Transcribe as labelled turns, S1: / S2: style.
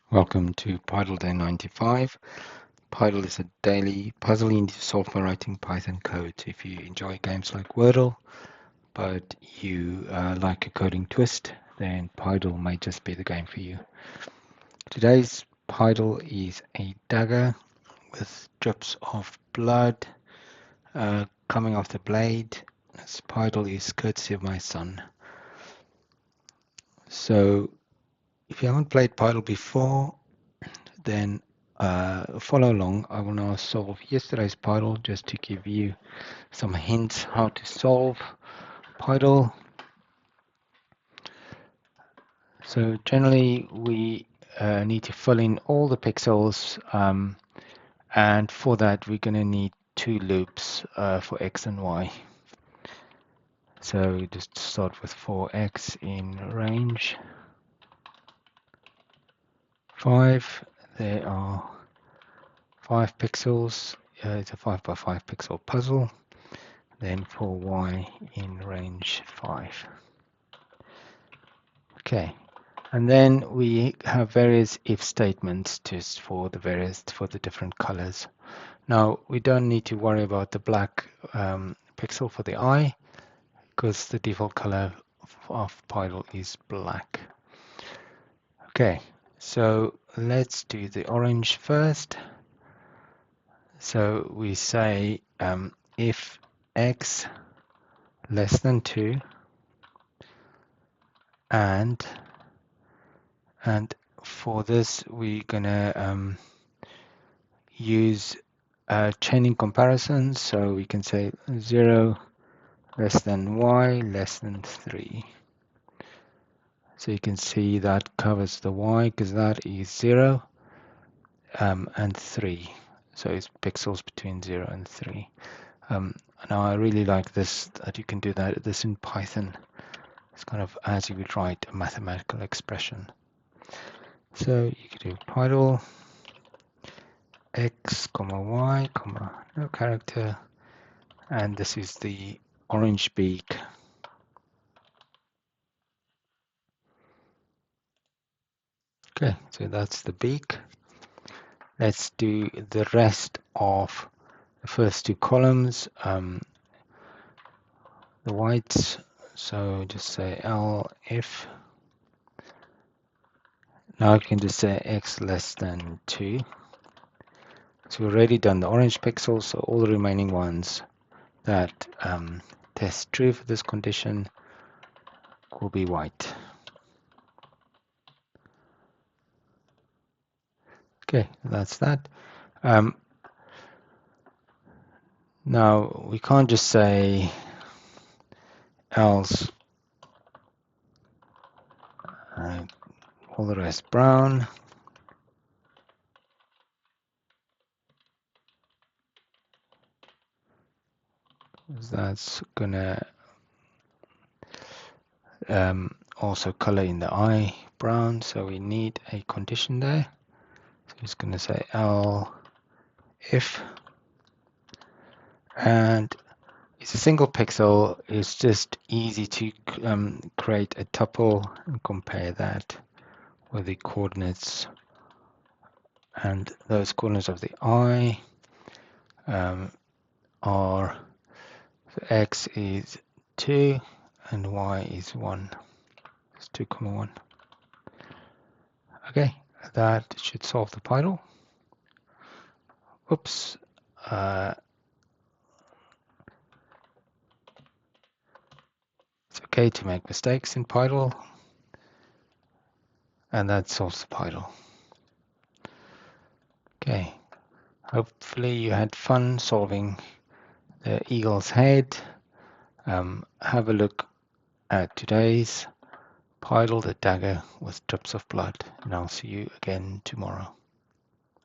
S1: Welcome to Pydle Day 95. Pydle is a daily puzzle you need to solve by writing Python code. If you enjoy games like Wordle, but you like a coding twist, then Pydle may just be the game for you. Today's Pydle is a dagger with drips of blood coming off the blade. This Pydle is courtesy of my son. So if you haven't played Pydle before, then follow along. I will now solve yesterday's Pydle just to give you some hints how to solve Pydle. So generally we need to fill in all the pixels, and for that we're going to need two loops for x and y. So just start with for x in range 5. There are 5 pixels. It's a 5 by 5 pixel puzzle. Then for y in range 5. Okay, and then we have various if statements just for the different colors. Now we don't need to worry about the black pixel for the eye because the default color of Pydle is black. Okay, so let's do the orange first. So we say if x less than 2 and for this we're gonna use chaining comparisons, so we can say 0 less than y less than 3. So you can see that covers the y because that is 0 and 3, so it's pixels between 0 and 3. Now I really like this, that you can do this in Python. It's kind of as you would write a mathematical expression. So you could do Pydle x, y, no character, and this is the orange beak. Okay, so that's the beak. Let's do the rest of the first two columns, the whites. So just say L if. Now I can just say x less than 2. So we've already done the orange pixels, so all the remaining ones that test true for this condition will be white. Okay, that's that. Now we can't just say else all the rest brown. That's gonna also color in the eye brown, so we need a condition there. So it's gonna say L if, and it's a single pixel. It's just easy to create a tuple and compare that with the coordinates, and those coordinates of the eye are, so x is 2 and y is 1. It's 2, 1. Okay, that should solve the Pydle. Oops. It's okay to make mistakes in Pydle, and that solves the Pydle. Okay, hopefully you had fun solving the eagle's head. Have a look at today's Pydle, the dagger with drips of blood, and I'll see you again tomorrow.